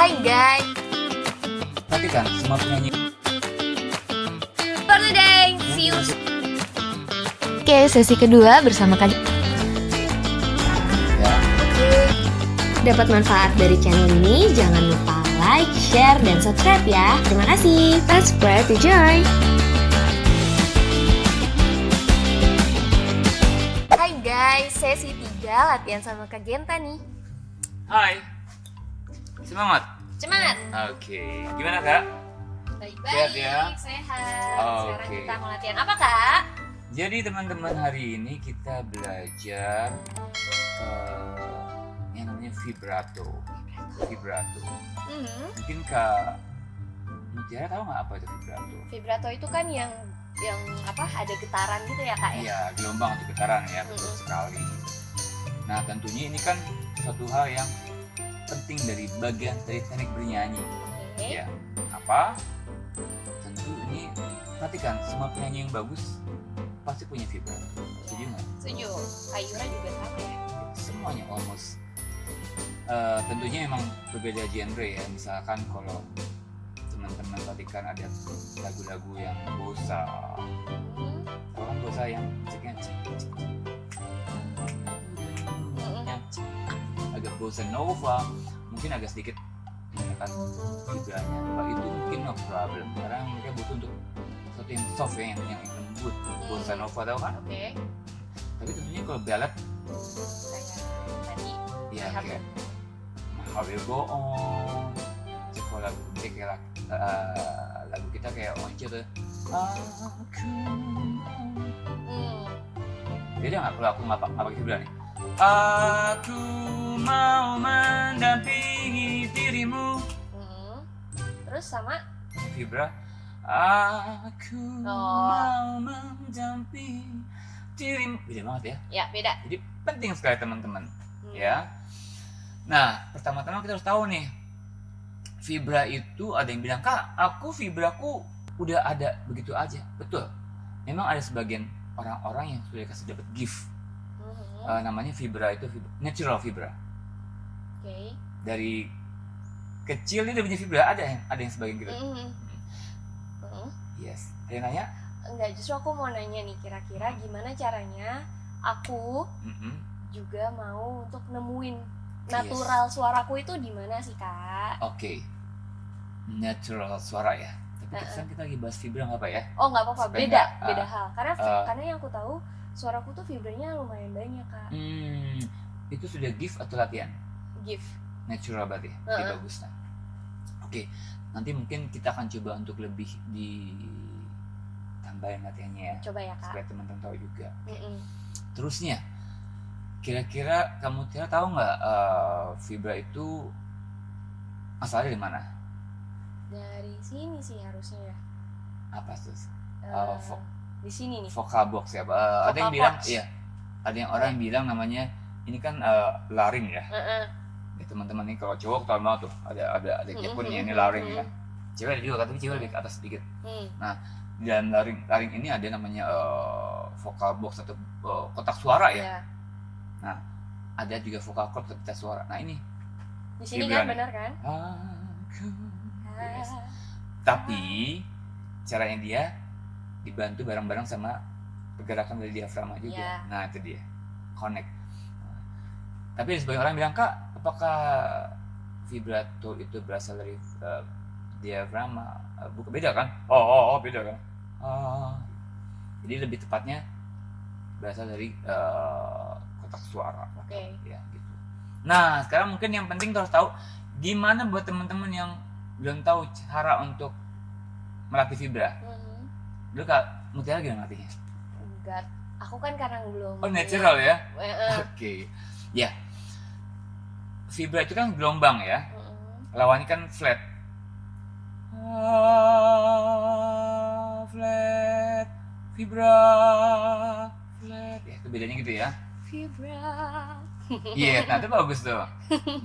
Hai guys, Perhatikan semua penyanyi. for today, see you. Oke, sesi kedua bersama Kak. Ya, Dapat manfaat dari channel ini, jangan lupa like, share, dan subscribe ya. Terima kasih. Subscribe to join. Hai guys, sesi 3 latihan sama Kak Genta nih. hai. Semangat. Semangat. Oke, gimana Kak? Baik-baik, Sehat ya? sehat. Sekarang Oke. kita mau latihan apa Kak? Jadi teman-teman, hari ini kita belajar yang namanya vibrato. Vibrato. Mungkin Kak Mutiara tahu nggak apa itu vibrato? Vibrato itu kan yang apa? Ada getaran gitu ya Kak ya? Iya, gelombang atau getaran ya, betul sekali. Nah, tentunya ini kan suatu hal yang penting dari bagian dari teknik bernyanyi. Oke. Ya, apa? Tentu ini, perhatikan semua penyanyi yang bagus pasti punya vibrato. Setuju nggak? Setuju. Ayura juga sama ya. Semuanya almost. Tentunya emang berbeda genre ya. Misalkan kalau teman-teman perhatikan ada lagu-lagu yang bossa, tahu kan bossa yang musiknya agak bossa nova, mungkin agak sedikit menekan vibranya. Kalau itu mungkin no problem, karena mereka butuh untuk sesuatu yang soft ya, yang lembut. Bossa nova tahu kan? Oke. Tapi tentunya kalau ballad Kayak tadi. ya Rehab. kayak How Will Go On. Kalau lagu kayak lagu kita kayak Once tuh, aku beda nggak kalau aku nggak pakai vibra nih? Aku mau mendampingi dirimu. Terus sama Vibra. Aku Oh. mau mendampingi dirimu. Beda banget ya. ya beda. Jadi penting sekali teman-teman. Ya. Nah, pertama-tama kita harus tahu nih. Vibra itu ada yang bilang, "Kak, aku vibraku udah ada begitu aja." Betul. Memang ada sebagian orang-orang yang sudah kasih dapat gift. Namanya vibra itu natural vibra. Oke. Dari kecil dia udah punya vibra, ada yang sebagian gitu. Yes. Ada yang nanya? Enggak, justru aku mau nanya nih, kira-kira gimana caranya aku juga mau untuk nemuin natural suaraku itu di mana sih Kak? Oke. Natural suara ya. Tapi kan kita lagi bahas vibra nggak apa ya? Oh nggak apa-apa, Supaya beda nggak, hal. Karena yang aku tahu suaraku tuh vibranya lumayan banyak Kak. Itu sudah gift atau latihan? Gift. Natural berarti. Lebih bagus nah. Oke. Nanti mungkin kita akan coba untuk lebih ditambahin latihannya ya. Coba ya Kak. Supaya teman-teman tahu juga. Terusnya, kira-kira kamu tahu nggak vibra itu asalnya dari mana? Dari sini sih harusnya ya. Apa tuh? Di sini nih. Vocal box ya. Ada yang Vocal bilang, box. iya. Ada yang orang bilang namanya ini kan laring ya. Ya, teman-teman nih kalau cowok tahu banget tuh. Ada japunnya ini laring ya. Cewek ada juga, tapi cewek lebih ke atas sedikit. Nah, di dalam laring ini ada namanya vocal box atau kotak suara ya. Iya. Nah, ada juga vocal cord atau pita suara. Nah, ini Di sini vibra kan nih. benar kan? Yes. Tapi caranya dia dibantu bareng-bareng sama pergerakan dari diafragma juga. Iya. Nah, itu dia. Connect. Tapi sebagian orang bilang, "Kak, apakah vibrato itu berasal dari diafragma?" Bukan, beda kan? Oh, beda kan? Jadi lebih tepatnya berasal dari kotak suara. Oke. Ya, gitu. Nah, sekarang mungkin yang penting harus tahu gimana buat teman-teman yang belum tahu cara untuk melatih vibra. Dulu Kak Mutiara gimana latihnya? Enggak. Aku kan karena belum. Oh, natural ya? Heeh. Oke. Ya. Vibra itu kan gelombang ya. Lawannya kan flat. Flat. Vibra. Flat. Ya, itu bedanya gitu ya. Vibra. Iya, nah itu bagus tuh.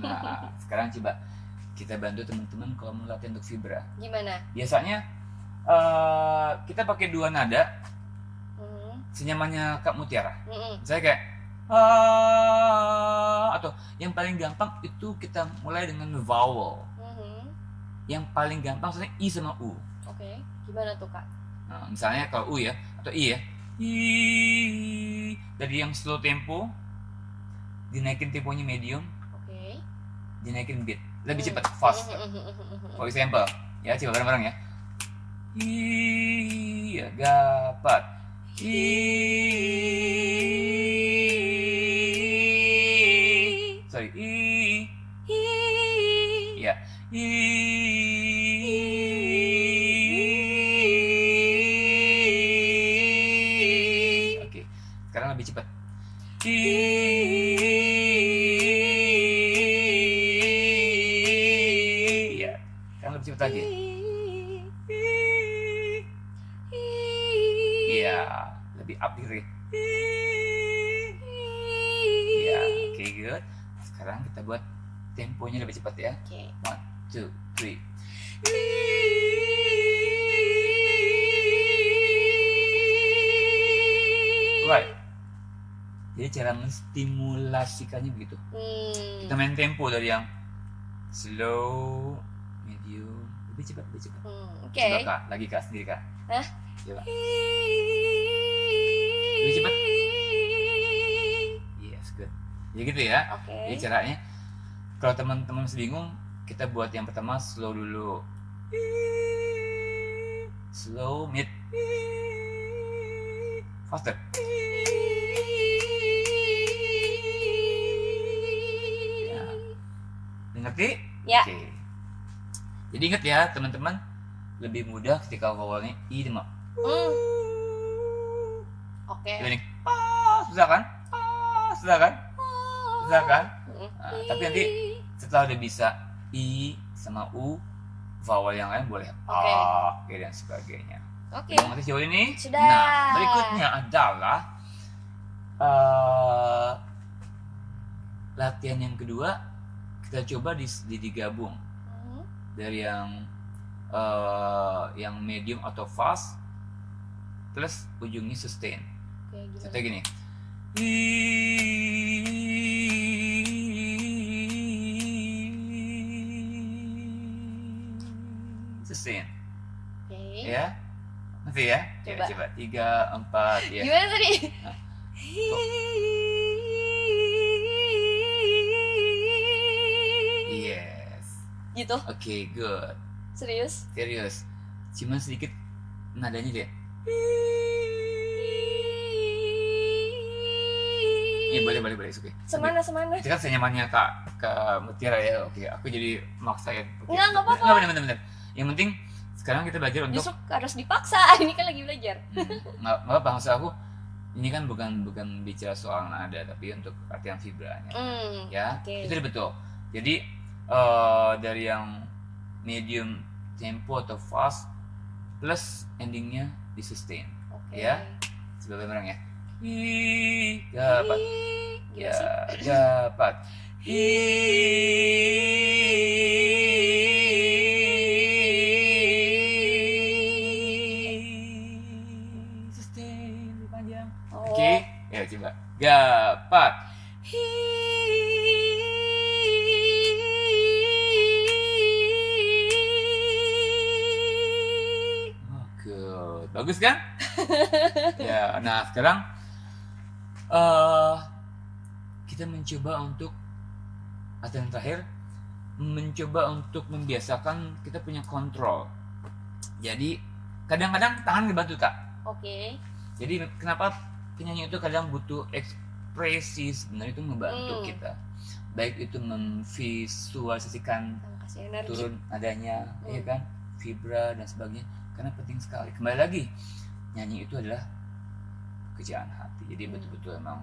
Nah, sekarang coba kita bantu teman-teman kalau mau latihan untuk vibra. Gimana? Biasanya kita pakai 2 nada, senyamannya Kak Mutiara. Saya kayak atau yang paling gampang itu kita mulai dengan vowel. yang paling gampang sebenarnya I sama U. Oke, gimana tuh Kak? Nah, misalnya kalau U ya atau I ya, I, dari yang slow tempo dinaikin temponya medium, Oke. dinaikin beat lebih cepat, fast. For example, ya coba bareng-bareng ya. I, ya dapat. I, sorry, I, ya, I. Oke, sekarang lebih cepat. Iya, sekarang lebih cepat lagi. Iya, lebih up gitu ya. Iya, oke, good. Sekarang kita buat temponya lebih cepat ya. Oke. 1, 2, 3. Right. Jadi cara menstimulasikannya begitu. Kita main tempo dari yang slow, medium, lebih cepat, lebih cepat. Oke. Coba Kak, lagi Kak sendiri Kak. Hah? Coba. Lebih cepat. Yes, good. Jadi gitu ya. Oke. Jadi caranya, kalau teman-teman masih bingung, kita buat yang pertama slow dulu. Slow, mid, faster. Ngerti? Ya. Oke. Jadi ingat ya teman-teman, lebih mudah ketika vowelnya I sama Oke. dibanding susah kan? Susah kan? Susah kan? Nah, tapi nanti setelah udah bisa I sama U, vowel yang lain boleh Oke. A, G dan sebagainya. Oke. Udah mengerti sejauh ini? Sudah. Nah, berikutnya adalah latihan yang kedua. Kita coba digabung dari yang medium atau fast plus ujungnya sustain. Oke, gimana? Contohnya gini. Sustain. Oke. Ya. Nanti ya. Coba. Ya, coba 3, 4 ya. Gimana tadi? Yes. Gitu. Oke, good. Serius? Serius. Cuman sedikit nadanya deh. Boleh, oke. Semana. Itu kan senyamannya ke Mutiara ya. Oke, aku jadi maksain. Oke. Nggak apa-apa. Nggak, bener. Yang penting sekarang kita belajar untuk Justru harus dipaksa. Ini kan lagi belajar. nggak apa, maksud aku ini kan bukan bicara soal nada, tapi untuk latihan vibranya. Ya, Oke. itu betul. Jadi dari yang medium tempo atau fast plus endingnya di sustain. Oke. Ya, sebagai barang ya. Dapat. Gimana Ya, sih? dapat. Sustain lebih panjang. Oh. Oke, ya coba. Dapat. Oh, good. Bagus kan? Ya, nah sekarang kita mencoba untuk latihan terakhir, mencoba untuk membiasakan kita punya kontrol. Jadi kadang-kadang tangan dibantu tak. Oke. Jadi kenapa penyanyi itu kadang butuh ekspresi, sebenarnya itu membantu kita. Baik itu memvisualisasikan Kasih energi. turun nadanya, ya kan, vibra dan sebagainya. Karena penting sekali. Kembali lagi, nyanyi itu adalah pekerjaan hati. Jadi betul-betul emang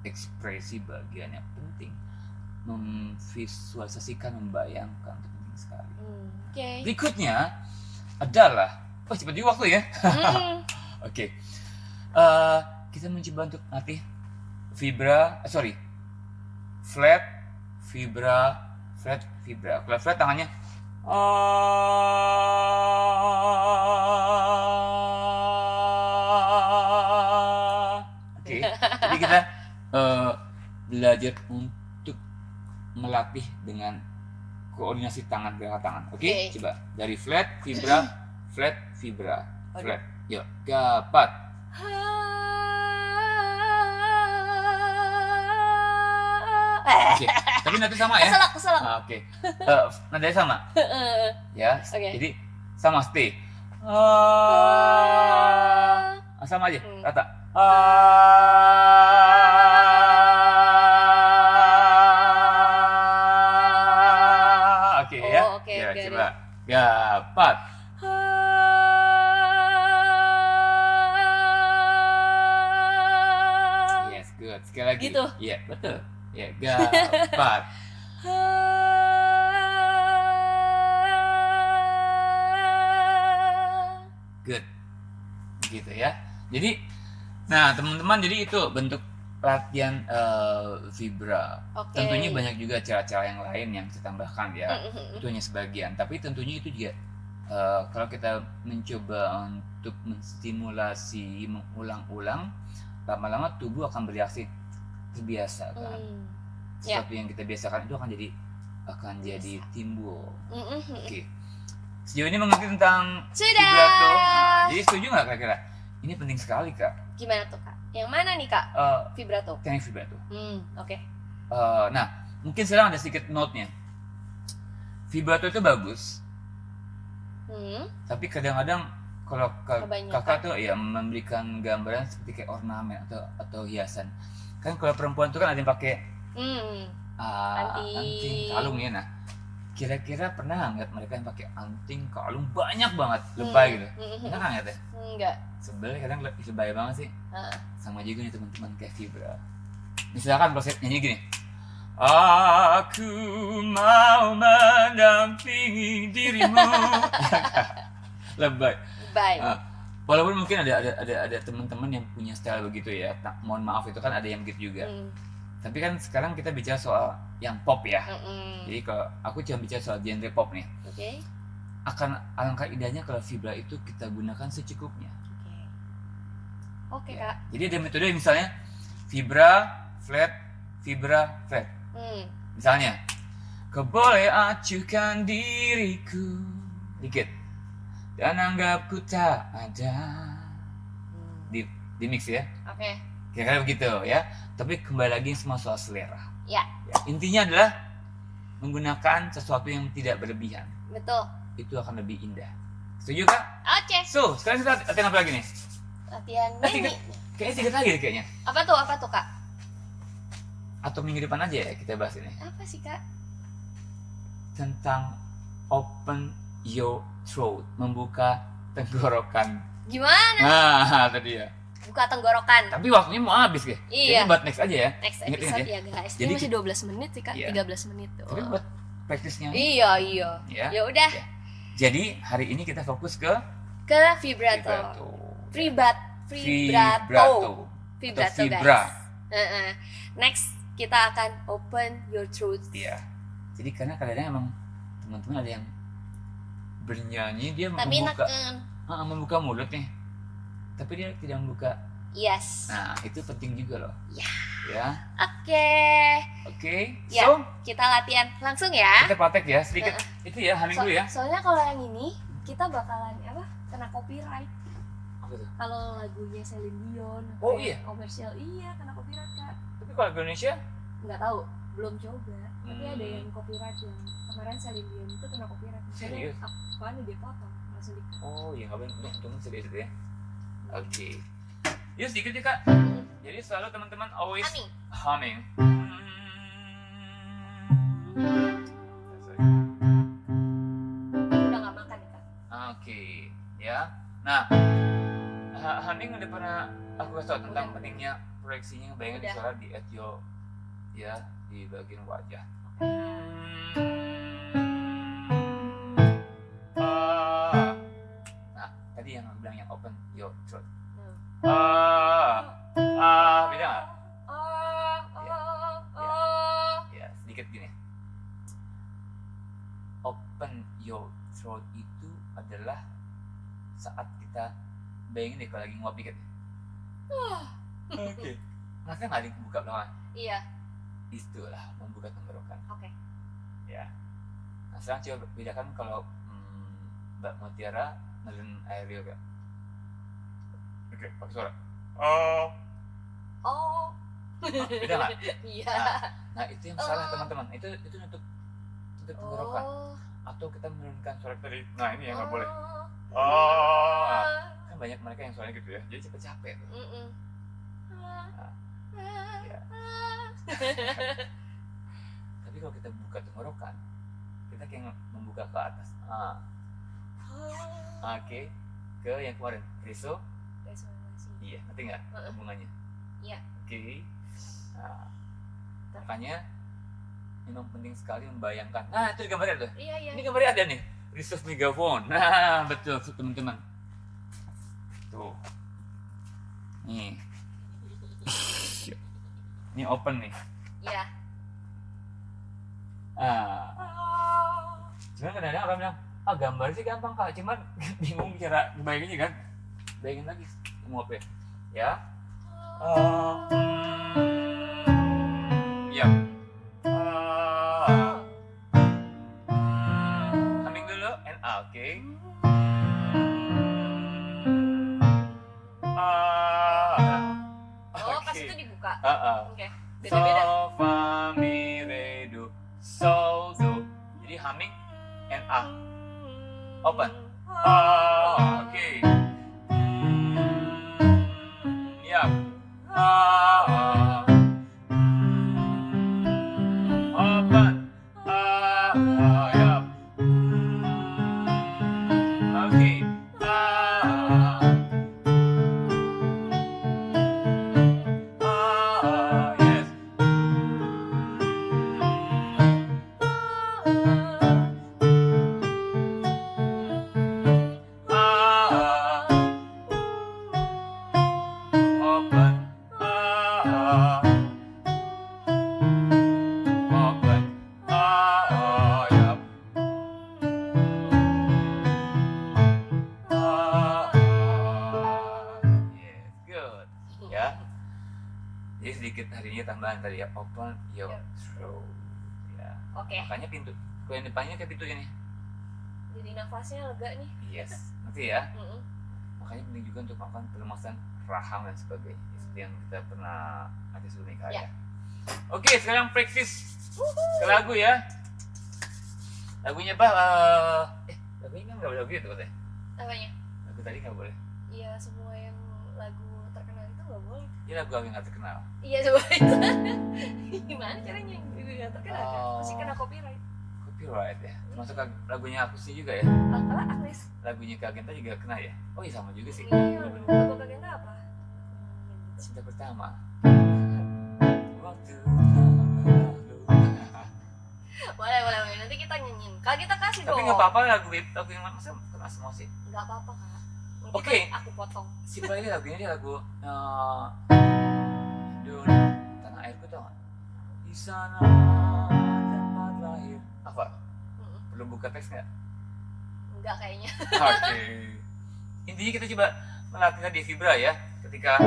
ekspresi bagian yang penting. Memvisualisasikan, membayangkan itu penting sekali. Oke. Berikutnya adalah, cepat juga waktu ya. Oke. Kita mencoba untuk latih flat, vibra, flat, vibra. Kalau flat tangannya Oke. Jadi kita belajar untuk melatih dengan koordinasi tangan, gerakan tangan. Oke? Oke. Coba dari flat, vibra, flat, vibra, Aduh. flat. Yuk, gapat. Oke, tapi nanti sama ya. Keselak. Oke. Nadanya sama. Ya. Oke. Jadi sama stay. Sama aja, rata. Oke ya. Oh, oke, Ya, oke, coba. Gapat. Yes, good. Sekali lagi. Gitu. Iya, betul. Ya, gapat. Good. Gitu ya. Jadi, nah teman-teman, jadi itu bentuk latihan vibra. Oke. Tentunya banyak juga cara-cara yang lain yang kita tambahkan ya. Itu hanya sebagian. Tapi tentunya itu juga kalau kita mencoba untuk menstimulasi mengulang-ulang, lama-lama tubuh akan bereaksi terbiasa kan. Sesuatu yang kita biasakan itu akan jadi timbul. Oke. Sejauh ini mengerti tentang Sudah. vibrato. Nah, jadi setuju nggak kira-kira? Ini penting sekali kak. Gimana tuh kak? Yang mana nih kak? Vibrato. Teknik vibrato. Oke. Nah, mungkin sekarang ada sedikit note-nya. Vibrato itu bagus, tapi kadang-kadang kalau Kebanyakan. kakak tuh ya memberikan gambaran seperti kayak ornamen atau hiasan. Kan kalau perempuan tuh kan ada yang pakai anting, kalung ya. Nah, kira-kira pernah nggak ngeliat mereka yang pakai anting, kalung banyak banget, lebay gitu? Pernah nggak ngeliat ya? Enggak. Sebenarnya kadang lebay banget sih. Sama juga nih teman-teman kayak vibra. Misalkan kalau saya nyanyi gini, aku mau mendampingi dirimu. Lebay. Bye. Walaupun mungkin ada teman-teman yang punya style begitu ya. Nah, mohon maaf itu kan ada yang gitu juga. Tapi kan sekarang kita bicara soal yang pop ya. Jadi kalau aku cuma bicara soal genre pop nih. Oke. Akan alangkah indahnya kalau vibra itu kita gunakan secukupnya. Oke Ya. kak. Jadi ada metode misalnya vibra, flat. Misalnya, kau boleh acuhkan diriku dikit dan anggapku tak ada. Di mix ya. Oke. Kira-kira begitu ya. Tapi kembali lagi semua soal selera. Ya. Intinya adalah menggunakan sesuatu yang tidak berlebihan. Betul. Itu akan lebih indah. Setuju kak? Oke. So, sekarang kita latihan apa lagi nih? Latihan Nanti nyanyi. Kayaknya sedikit lagi deh kayaknya. Apa tuh kak? Atau minggu depan aja ya kita bahas ini. Apa sih kak? Tentang open your throat, membuka tenggorokan. Gimana? Nah, tadi ya. Buka tenggorokan. Tapi waktunya mau habis ya. Iya. Jadi buat next aja ya. Next Ingat episode ya. ya guys. Jadi Ini masih 12 menit sih kak. Iya. 13 menit tuh. Tapi buat praktisnya. Iya. Ya. Ya udah. Ya. Jadi hari ini kita fokus ke Ke vibrato. Vibrato. Vibrato. Vibrato Atau vibra. guys. Next kita akan open your throat. Iya. Jadi karena kadang-kadang emang teman-teman ada yang bernyanyi dia Tapi membuka mulut nih. Tapi dia tidak membuka. Yes. Nah, itu penting juga loh. Ya. Ya. Oke. Ya. So, Kita latihan langsung ya. kita praktek ya sedikit. Itu ya, humming dulu ya. Soalnya kalau yang ini kita bakalan kena copyright. Apa tuh? Kalau lagunya Celine Dion, Oh, kayak iya? komersial kena copyright kak. Tapi kalau di Indonesia, Nggak tahu, belum coba. Tapi ada Hmm. yang copyright yang kemarin Celine Dion itu kena copyright. Serius? Apaan dia potong langsung di. oh ya nggak boleh untung serius ya. Oke. Yuk sedikit ya kak. Jadi selalu teman-teman always humming. Udah nggak makan ya kak? Oke, ya. Nah, humming udah pernah aku kasih tau tentang pentingnya proyeksinya, bayangin Udah. suara di etio, ya, di bagian wajah. Nah, tadi yang bilang yang open your throat. Beda nggak? Ya, sedikit gini. Open your throat itu adalah saat kita bayangin deh kalau lagi nguap dikit. Oke. Masa nggak dibuka belakang? Iya. Itulah membuka tenggorokan. Oke. Ya. Nah sekarang coba bedakan kalau Mbak Mutiara nelen air real gak? Oke, pakai suara. Oh. Oh. Beda nggak? Iya. Nah itu yang salah teman-teman. Itu untuk tenggorokan. Oh. Atau kita menurunkan suara tadi. Nah ini yang nggak boleh. Oh. Oh. Kan banyak mereka yang suaranya gitu ya. Jadi cepet capek tuh. Ya. Tapi kalau kita buka tenggorokan, kita kayak membuka ke atas. Oke. Ke yang kemarin. Riso. Resonansi. Iya. Ngerti nggak hubungannya? Iya. Oke. Nah, makanya memang penting sekali membayangkan. Nah, itu gambarnya tuh. Iya. Ini gambarnya ada nih. Reserve megaphone. Nah, betul teman-teman. Tuh. Nih. Ini open nih. Iya. Cuman kadang-kadang orang bilang, gambar sih gampang kak, cuman bingung cara ngebayanginnya kan. Bayangin lagi mau apa ya? Ya. Humming dulu and oke. Oh, pas itu dibuka. Oke. So, Beda-beda. fa, mi, re, do, sol, do. Jadi humming and open. Oke. Ya. Open. Ya. Oke. Yes. Open. Open. Yep. Yes, good. Ya. Jadi sedikit hari ini tambahan tadi ya, open your throat. Ya. Oke. Makanya pintu, kalau yang depannya kayak pintu ini. Jadi nafasnya lega nih. Yes, nanti ya. Makanya penting juga untuk melakukan perluasan rahang dan sebagainya, seperti yang kita pernah ada sebelumnya ya. Oke, sekarang praktis ke lagu ya. Lagunya apa? Lagunya kan nggak boleh lagu itu katanya. Apanya? Lagu tadi nggak boleh. Iya, semua yang lagu terkenal itu nggak boleh. Ini lagu yang nggak terkenal. Iya, coba itu. Gimana caranya yang nggak terkenal? Pasti kena copyright. Copyright ya. Termasuk lagunya aku sih juga ya. Apa? Agnes? Lagunya Kak Genta juga kena ya. Oh iya sama juga sih. Iya, lagu Kak Genta apa? Cinta pertama. Waktu lalu. Boleh. Nanti kita nyanyiin. Kak, kita kasih dong. Tapi nggak apa-apa lagu yang masa kena semua sih. Nggak apa-apa, Kak. Oke. Aku potong. Simpel aja lagunya, dia lagu Tanah Airku, tau gak? Di sana tempat lahir. Apa? Perlu buka teks nggak? Enggak kayaknya. Oke. Intinya kita coba melatih tadi vibra ya. Ketika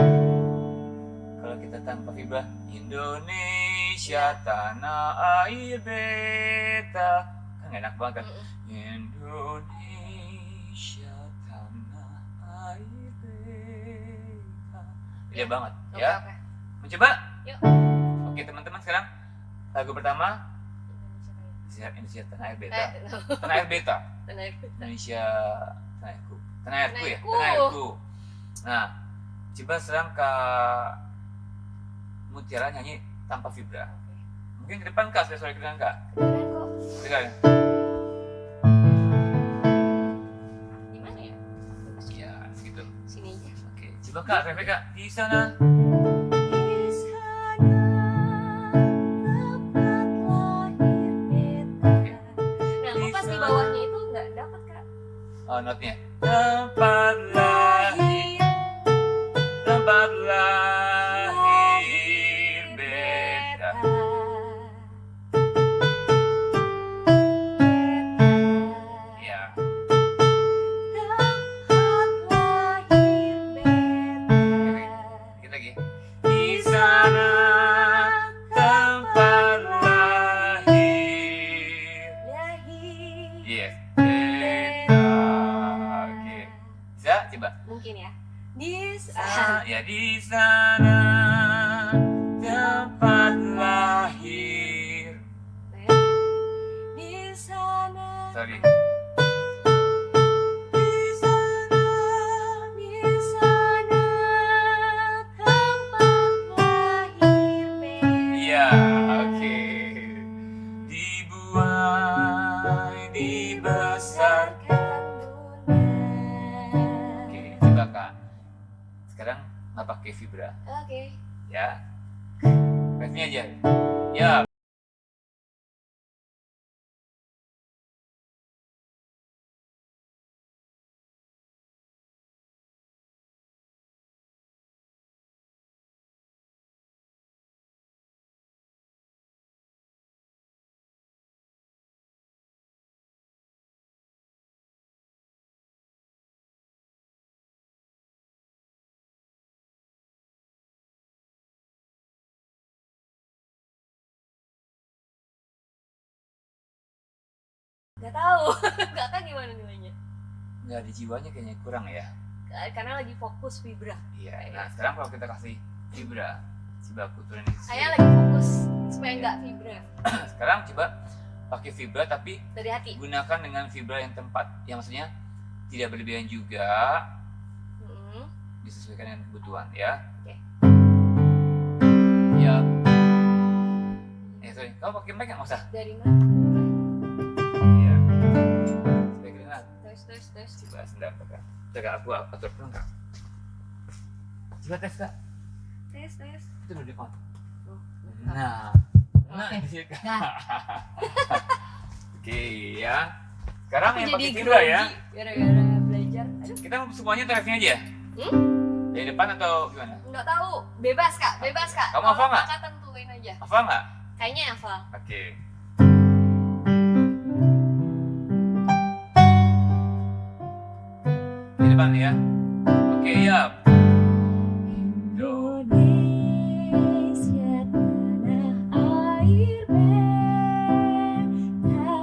kalau kita tanpa vibra, Indonesia tanah air beta, kan gak enak banget kan? Indonesia tanah air beta. Beda banget ya. Oke. Mencoba? Yuk. Oke teman-teman, sekarang lagu pertama Indonesia tanah air beta. Tanah air beta. Tanah air beta. Indonesia tanah airku. Tanah airku ya. Tanah Tanah airku. airku. Nah, coba sekarang Kak Mutiara nyanyi tanpa vibra. Oke. Mungkin ke depan Kak, suara kedengaran Kak. Kedengeran kok. Dengar. Gimana ya? Ya, gitu. Sini aja. Oke, coba Kak, Rebecca di sana. Di sana tempat lahir beta. Nah, aku pas di bawahnya itu nggak dapat, Kak. Oh, notnya. Tempat lahir beta. Ya. Dikit lagi. Di sana tempat lahir Yes. Beta. Oke. Bisa coba. Mungkin ya. Di Ya di sana tempat lahir. di sana. Sorry. Di sana tempat lahir beta. Iya, oke. Dibuai, dibesarkan. Oke, coba Kak. Sekarang nggak pakai vibra, Oke. ya. Refnya aja. Ya. Gak tahu. Gak tahu gimana nilainya. Nggak ada jiwanya kayaknya kurang ya. Karena lagi fokus vibra. Iya. Nah sekarang kalau kita kasih vibra, coba aku turunin di sini. Saya lagi fokus supaya nggak vibra Sekarang coba pakai vibra tapi dari hati. gunakan dengan vibra yang tepat. Yang maksudnya tidak berlebihan juga, disesuaikan dengan kebutuhan ya. Oke. Ya. Sorry, kamu pakai mic nggak usah? Dari mana? Iya. Supaya kedengaran. Tes. Coba sebentar Kak. Coba aku atur pelan Kak. Coba tes Kak. Tes. Itu udah di on. Oh, Nah Oke. di sini Kak. Nah. Oke ya. Sekarang Aku yang jadi pakai vibra ya. grogi gara-gara belajar. Aduh, Kita semuanya tesnya aja. Dari depan atau gimana? nggak tahu. Bebas kak. Kamu hafal nggak? Kakak tentuin aja. Hafal nggak? Kayaknya hafal. Oke. Di depan ya. Oke ya. Indonesia tanah air beta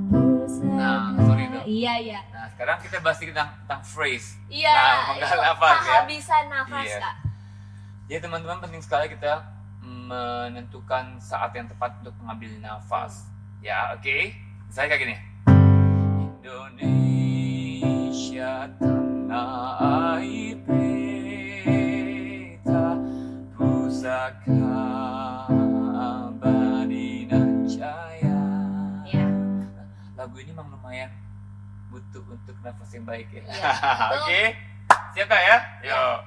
pusaka. Nah, sorry tuh. Iya. Nah, sekarang kita bahas sedikit tentang phrase. Iya. Nah, menggal nafas ya. Kehabisan nafas Iya. kak. Jadi teman-teman penting sekali kita menentukan saat yang tepat untuk mengambil nafas. Ya, oke. Misalnya kayak gini. Indonesia tanah air beta pusaka abadi nan jaya. Iya. Lagu ini memang lumayan butuh untuk nafas yang baik ya. Iya, betul. Oke. Siap Kak ya? Yuk.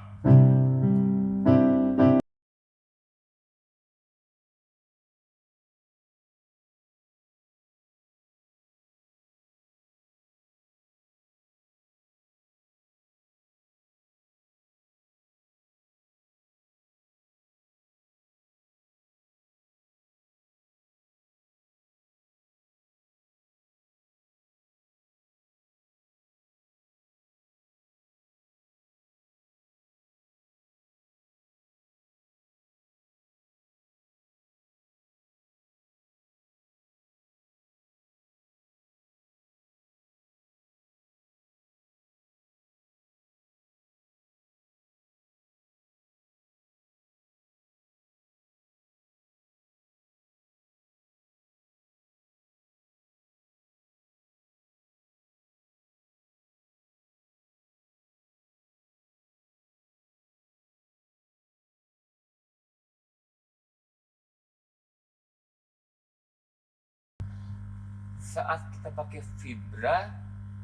Saat kita pakai vibra,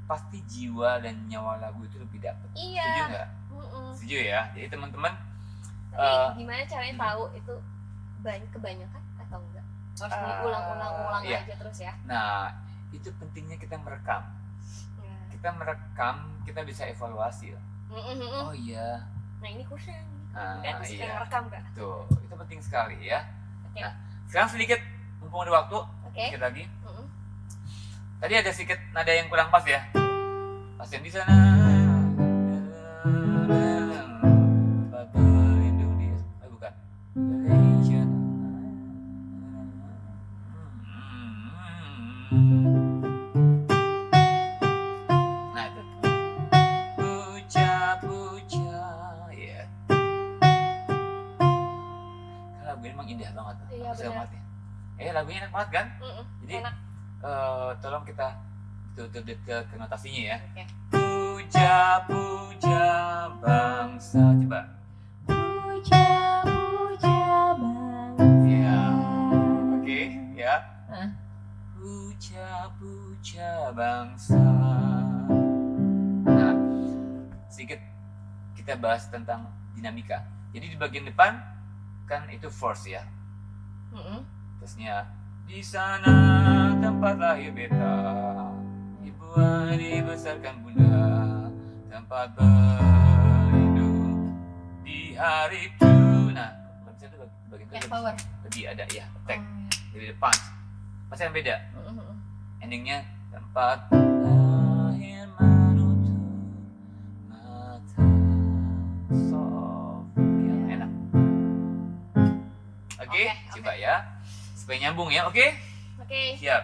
pasti jiwa dan nyawa lagu itu lebih dapat. Iya. Setuju nggak? Setuju ya. Jadi teman-teman, Tapi gimana caranya tahu itu kebanyakan atau enggak? Harus diulang-ulang iya. aja terus ya. Nah itu pentingnya kita merekam. Nah. Kita merekam, kita bisa evaluasi. Oh iya. Nah ini kurang. Nah, Kan suka iya. ngerekam kak. Tuh, itu penting sekali ya. Oke. Nah, sekarang sedikit, mumpung ada waktu, Oke. sedikit lagi. Mm-mm. Tadi ada sedikit nada yang kurang pas ya. Pas yang di sana. Indonesia. Bukan. Indonesia. lagunya enak banget kan? Jadi Enak. tolong kita detail ke notasinya ya. Oke. Puja bangsa, coba. Puja bangsa. Ya, oke, ya. Hah? Puja bangsa. Nah, sedikit kita bahas tentang dinamika. Jadi di bagian depan kan itu verse ya. Terusnya di sana tempat lahir beta, ibu dibesarkan bunda, tempat berlindung di hari itu. Nah, konsep itu bagian itu Power. lebih ada ya, attack, lebih depan. Pasti yang beda. Endingnya tempat lahir menutup mata, soft, yang enak. Oke, coba ya, supaya nyambung ya, oke? Oke. Siap.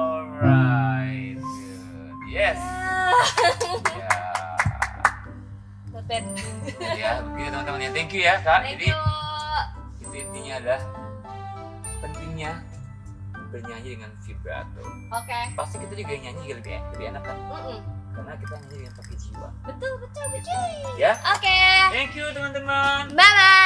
Alright, good. Yes. Ya, Not bad. ya, begitu teman-teman ya. Thank you ya kak. Thank Jadi you. itu intinya adalah pentingnya bernyanyi dengan vibrato. Oke. Pasti kita juga yang nyanyi lebih enak kan? Karena kita nyanyi dengan pakai jiwa. Betul. Ya. Oke. Thank you teman-teman. Bye bye.